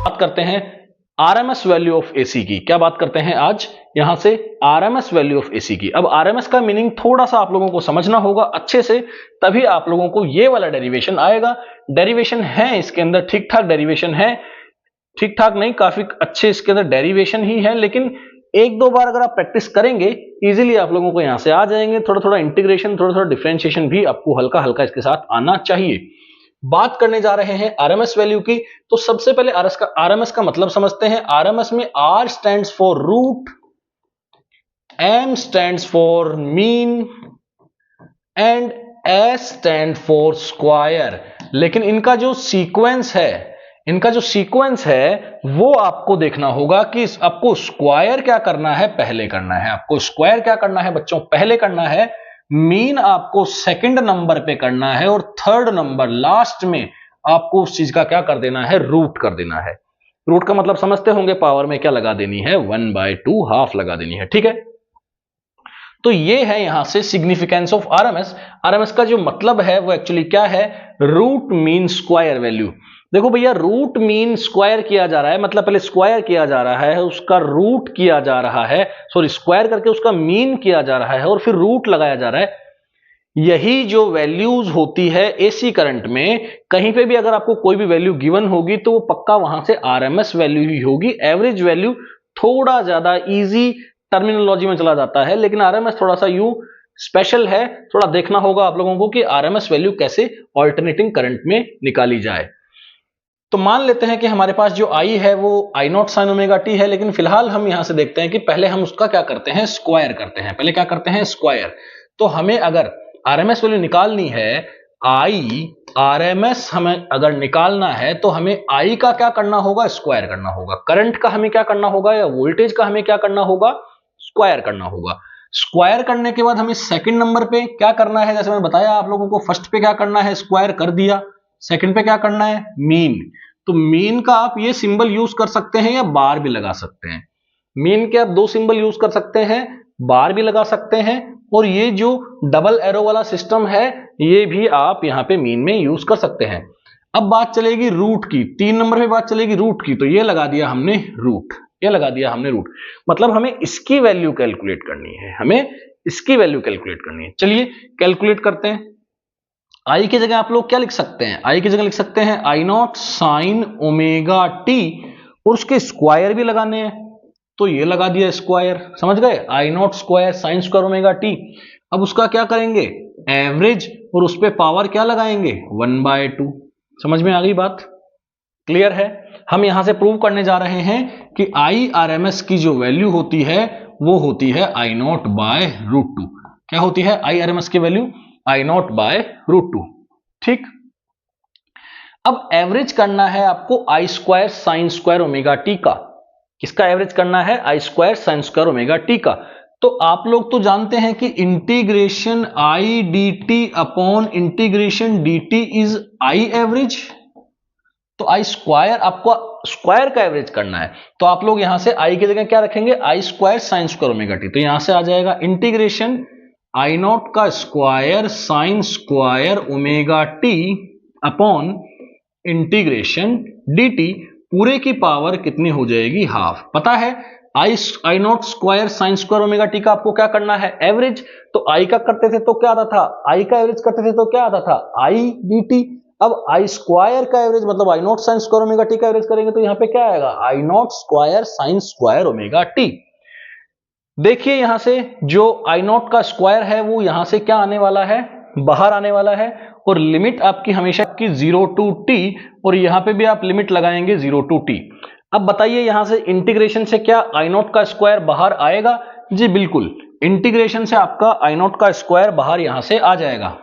बात करते हैं आरएमएस वैल्यू ऑफ एसी की। क्या बात करते हैं आज यहां से? आरएमएस वैल्यू ऑफ एसी की। अब आरएमएस का मीनिंग थोड़ा सा आप लोगों को समझना होगा अच्छे से, तभी आप लोगों को ये वाला डेरिवेशन आएगा। डेरिवेशन है इसके अंदर, ठीक ठाक डेरिवेशन है, ठीक ठाक नहीं काफी अच्छे इसके अंदर डेरिवेशन ही है, लेकिन एक दो बार अगर आप प्रैक्टिस करेंगे इजीली आप लोगों को यहां से आ जाएंगे। थोड़ा थोड़ा इंटीग्रेशन, थोड़ा थोड़ा डिफरेंशिएशन भी आपको हल्का हल्का इसके साथ आना चाहिए। बात करने जा रहे हैं आरएमएस वैल्यू की, तो सबसे पहले आरएमएस का मतलब समझते हैं। आरएमएस में R stands for root, M stands for mean and S stand for square. लेकिन इनका जो सीक्वेंस है वो आपको देखना होगा कि आपको स्क्वायर क्या करना है, पहले करना है। आपको स्क्वायर क्या करना है बच्चों? पहले करना है। मीन आपको सेकंड नंबर पे करना है और थर्ड नंबर लास्ट में आपको उस चीज का क्या कर देना है? रूट कर देना है। रूट का मतलब समझते होंगे, पावर में क्या लगा देनी है? 1/2 हाफ लगा देनी है, ठीक है। तो ये है यहां से सिग्निफिकेंस ऑफ आरएमएस। आरएमएस का जो मतलब है वो एक्चुअली क्या है? Root mean square value. देखो भैया, रूट मीन स्क्वायर किया जा रहा है, मतलब पहले स्क्वायर किया जा रहा है, उसका रूट किया जा रहा है, सॉरी स्क्वायर करके उसका मीन किया जा रहा है और फिर रूट लगाया जा रहा है। यही जो वैल्यूज होती है एसी करंट में, कहीं पे भी अगर आपको कोई भी वैल्यू गिवन होगी तो वो पक्का वहां से आरएमएस वैल्यू ही होगी। एवरेज वैल्यू थोड़ा ज्यादा इजी टर्मिनोलॉजी में चला जाता है, लेकिन आरएमएस थोड़ा सा यूं स्पेशल है। थोड़ा देखना होगा आप लोगों को कि आरएमएस वैल्यू कैसे ऑल्टरनेटिंग करंट में निकाली जाए। तो मान लेते हैं कि हमारे पास जो आई है वो आई नॉट साइन ओमेगा टी है, लेकिन फिलहाल हम यहां से देखते हैं कि पहले हम उसका क्या करते हैं? स्क्वायर करते हैं। पहले क्या करते हैं? स्क्वायर। तो हमें अगर आरएमएस वैल्यू निकालनी है, आई आरएमएस हमें अगर निकालना है तो हमें आई का क्या करना होगा? स्क्वायर करना होगा। करंट का हमें क्या करना होगा, या वोल्टेज का हमें क्या करना होगा? स्क्वायर करना होगा। स्क्वायर करने के बाद हमें सेकंड नंबर पे क्या करना है? जैसे मैंने बताया आप लोगों को, फर्स्ट पे क्या करना है? स्क्वायर कर दिया। सेकंड पे क्या करना है? मीन। तो मीन का आप ये सिंबल यूज कर सकते हैं या बार भी लगा सकते हैं। मीन के आप दो सिंबल यूज कर सकते हैं, बार भी लगा सकते हैं, और ये जो डबल एरो वाला सिस्टम है ये भी आप यहां पे मीन में यूज कर सकते हैं। अब बात चलेगी रूट की, 3 नंबर पे बात चलेगी रूट की, तो ये लगा दिया हमने रूट, ये लगा दिया हमने रूट। मतलब हमें इसकी वैल्यू कैलकुलेट करनी है, हमें इसकी वैल्यू कैलकुलेट करनी है। चलिए कैलकुलेट करते हैं। आई की जगह आप लोग क्या लिख सकते हैं? आई की जगह लिख सकते हैं I naught sine omega T, और उसके स्क्वायर भी लगाने हैं, तो ये लगा दिया स्क्वायर। समझ गए? I naught square sine square omega t. अब उसका क्या करेंगे? एवरेज, और उस पर पावर क्या लगाएंगे? 1/2। समझ में आ गई बात? क्लियर है? हम यहां से प्रूव करने जा रहे हैं कि आई आरएमएस की जो वैल्यू होती है वो होती है आई नॉट बाय रूट 2। क्या होती है आई आरएमएस की value? I naught by root 2। ठीक। अब एवरेज करना है आपको I square sine square omega t का। किसका एवरेज करना है? I square sine square omega t का। तो आप लोग तो जानते हैं कि integration I d t upon integration d t is I average. तो आई स्क्वायर, आपको स्क्वायर का एवरेज करना है, तो आप लोग यहां से आई की जगह क्या रखेंगे? I square sine square omega t. तो यहां से आ जाएगा इंटीग्रेशन आई नॉट का square sine square omega t upon integration d t, पूरे की पावर कितनी हो जाएगी? हाफ। पता है I naught square sine square omega t का आपको क्या करना है? एवरेज। तो आई का करते थे तो क्या आता था? आई का एवरेज करते थे तो क्या आता था? I d t. अब आई स्क्वायर का एवरेज मतलब I naught sine square omega t का एवरेज करेंगे तो यहां पे क्या आएगा? I naught square sine square omega t. देखिए यहां से जो आई नॉट का स्क्वायर है वो यहां से क्या आने वाला है? बाहर आने वाला है, और लिमिट आपकी हमेशा की 0 to t, और यहां पे भी आप लिमिट लगाएंगे 0 to t। अब बताइए यहां से इंटीग्रेशन से क्या आई नॉट का स्क्वायर बाहर आएगा? जी बिल्कुल, इंटीग्रेशन से आपका आई नॉट का स्क्वायर बाहर यहां से आ जाएगा।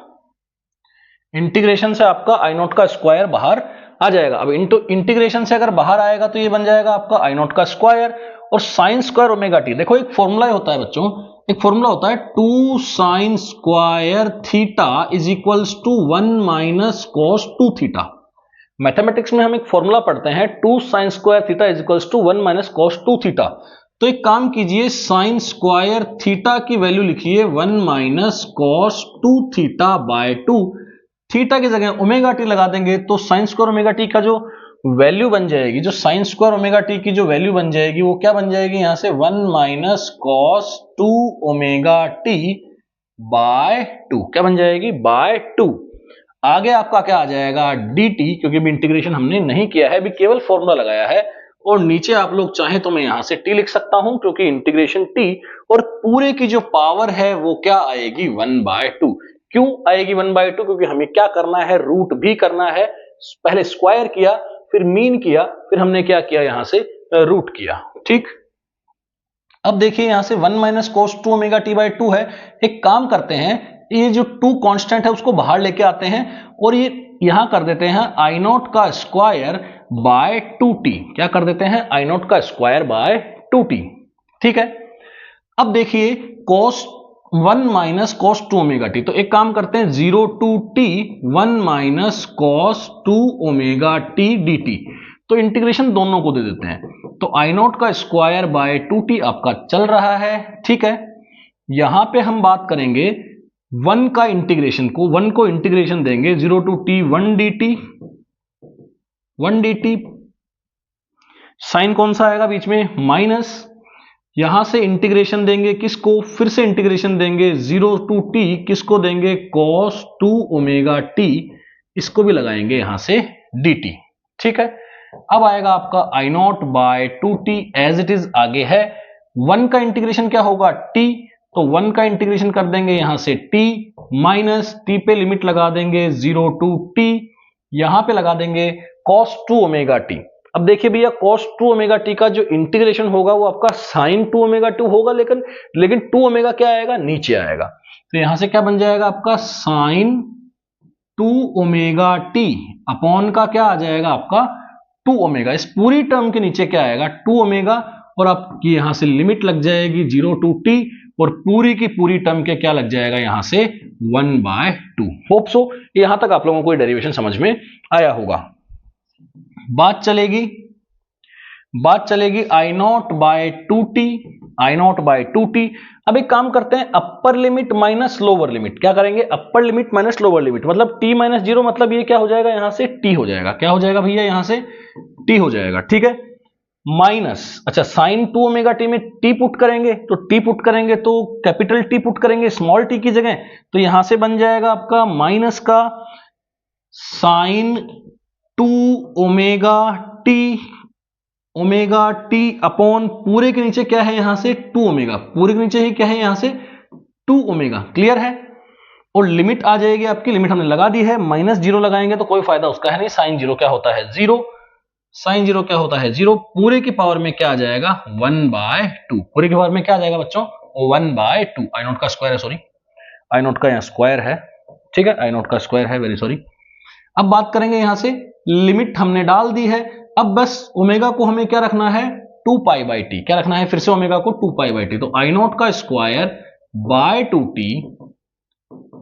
इंटीग्रेशन से आपका आई नॉट का स्क्वायर बाहर आ जाएगा। अब इंटीग्रेशन से अगर बाहर आएगा तो ये बन जाएगा आपका आई नॉट का स्क्वायर और साइन स्क्वायर ओमेगा टी। देखो एक फॉर्मूला होता है बच्चों, एक फॉर्मूला होता है 2 sine square theta is equals to 1 minus cos 2 theta. Mathematics में हम एक फॉर्मूला पढ़ते हैं 2 sine square theta is equals to 1 minus cos 2 theta. तो एक काम कीजिए, साइन स्क्वायर थीटा की वैल्यू लिखिए 1 minus cos 2 theta by 2। Theta की जगह ओमेगा टी लगा देंगे तो साइन स्क्वायर ओमेगा टी का जो वैल्यू बन जाएगी, जो साइन स्क्वायर ओमेगा टी की जो वैल्यू बन जाएगी वो क्या बन जाएगी यहां से 1 minus cos 2 omega t by 2, क्या बन जाएगी बाय 2। आगे आपका क्या आ जाएगा dt, क्योंकि अभी इंटीग्रेशन हमने नहीं किया है, अभी केवल फॉर्मूला लगाया है। और नीचे आप लोग चाहें तो मैं यहां से t लिख सकता हूं, क्योंकि इंटीग्रेशन t और पूरे की जो पावर है वो क्या आएगी 1/2। क्यों आएगी 1/2? क्योंकि हमें क्या करना है, रूट भी करना है। पहले स्क्वायर किया, फिर मीन किया, फिर हमने क्या किया यहां से रूट किया। ठीक, अब देखिए यहां से 1 minus cos 2 omega T by 2 है। एक काम करते हैं, ये जो 2 कांस्टेंट है उसको बाहर लेके आते हैं और ये यहां कर देते हैं आई नॉट का स्क्वायर बाय 2t। क्या कर देते हैं, आई नॉट का स्क्वायर बाय 2t। ठीक है, अब देखिए cos 1 minus cos 2 omega t, तो एक काम करते हैं 0 to t 1 minus cos 2 omega t d t, तो इंटीग्रेशन दोनों को दे देते हैं। तो आई नॉट का स्क्वायर बाय 2t आपका चल रहा है। ठीक है, यहां पे हम बात करेंगे 1 का इंटीग्रेशन को, 1 को इंटीग्रेशन देंगे 0 टू t 1 dt, साइन कौन सा आएगा बीच में माइनस, यहां से इंटीग्रेशन देंगे किसको, फिर से इंटीग्रेशन देंगे 0 टू t, किसको देंगे cos 2 ओमेगा t, इसको भी लगाएंगे यहां से dt। ठीक है, अब आएगा आपका I naught by 2t as it is आगे है। 1 का इंटीग्रेशन क्या होगा t, तो 1 का इंटीग्रेशन कर देंगे यहां से t माइनस t पे लिमिट लगा देंगे 0 टू t, यहां पे लगा देंगे cos 2 ओमेगा t। अब देखिए भैया cos 2 ओमेगा टी का जो इंटीग्रेशन होगा वो आपका sin 2 ओमेगा 2 होगा, लेकिन 2 ओमेगा क्या आएगा नीचे आएगा, तो यहां से क्या बन जाएगा आपका sin 2 ओमेगा टी अपॉन का क्या आ जाएगा आपका 2 ओमेगा। इस पूरी टर्म के नीचे क्या आएगा 2 ओमेगा, और आपकी यहां से लिमिट लग जाएगी 0 टू t, और पूरी की पूरी टर्म के क्या लग जाएगा यहां से 1/2। होप सो यहां तक आप लोगों को डेरिवेशन समझ में आया होगा। बात चलेगी I naught by 2t, I naught by 2t। अब एक काम करते हैं, upper limit minus lower limit, क्या करेंगे upper limit minus lower limit, मतलब t माइनस 0, मतलब ये क्या हो जाएगा यहां से t हो जाएगा, क्या हो जाएगा भैया यहां से t हो जाएगा। ठीक है, माइनस, अच्छा साइन 2 ओमेगा टी में t पुट करेंगे, तो t पुट करेंगे तो कैपिटल T पुट करेंगे स्मॉल t की जगह, तो यहां से बन जाएगा आपका माइनस का साइन 2 ओमेगा टी अपॉन पूरे के नीचे क्या है यहां से 2 ओमेगा, पूरे के नीचे ही क्या है यहां से 2 ओमेगा। क्लियर है, और लिमिट आ जाएगी आपकी, लिमिट हमने लगा दी है, माइनस 0 लगाएंगे तो कोई फायदा उसका है नहीं, साइन 0 क्या होता है 0, साइन 0 क्या होता है 0, पूरे की पावर में क्या आ जाएगा 1/2, पूरे की पावर में क्या आ जाएगा बच्चों 1/2, आई नॉट का स्क्वायर है, सॉरी आई नॉट का यहाँ स्क्वायर है। ठीक है, आई नॉट का स्क्वायर है, वेरी सॉरी। अब बात करेंगे यहां से, लिमिट हमने डाल दी है, अब बस ओमेगा को हमें क्या रखना है 2 पाई बाई टी, क्या रखना है फिर से ओमेगा को 2 पाई बाई टी, तो आई नॉट का square by 2t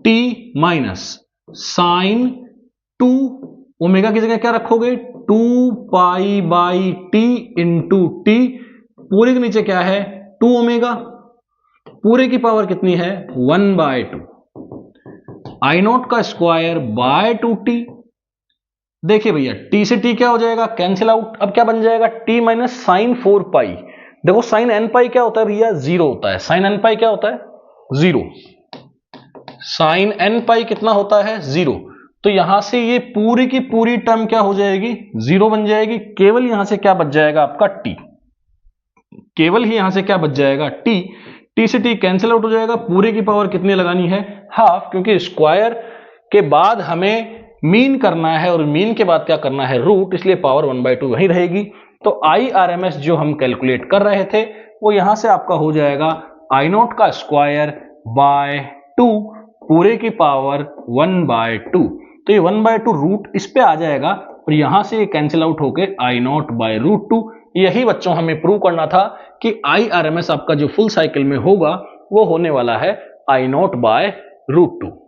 t minus sine 2 omega की जगह क्या रखोगे 2 pi by t into t, पूरे के नीचे क्या है 2 ओमेगा, पूरे की पावर कितनी है 1/2, आई नॉट का स्क्वायर बाय 2t। देखिए भैया t से t क्या हो जाएगा कैंसिल आउट, अब क्या बन जाएगा t माइनस साइन 4 पाई। देखो साइन n पाई क्या होता है भैया 0 होता है, साइन n पाई क्या होता है 0, साइन n पाई कितना होता है 0, तो यहां से ये पूरी की पूरी टर्म क्या हो जाएगी 0 बन जाएगी, केवल यहां से क्या बच जाएगा आपका t, केवल ही यहां से क्या बच जाएगा t, t से t कैंसिल आउट हो जाएगा, पूरे की पावर कितनी लगानी है हाफ, क्योंकि स्क्वायर के बाद हमें मीन करना है और मीन के बाद क्या करना है रूट, इसलिए पावर 1/2 वही रहेगी। तो IRMS जो हम कैलकुलेट कर रहे थे वो यहां से आपका हो जाएगा आई नॉट का स्क्वायर बाय 2 पूरे की पावर 1/2, तो ये 1/2 रूट इस पे आ जाएगा और यहां से ये कैंसिल आउट होके आई नॉट बाय √2। यही बच्चों हमें प्रूव करना था कि IRMS आपका जो फुल साइकिल में होगा वो होने वाला है आई नॉट बाय √2।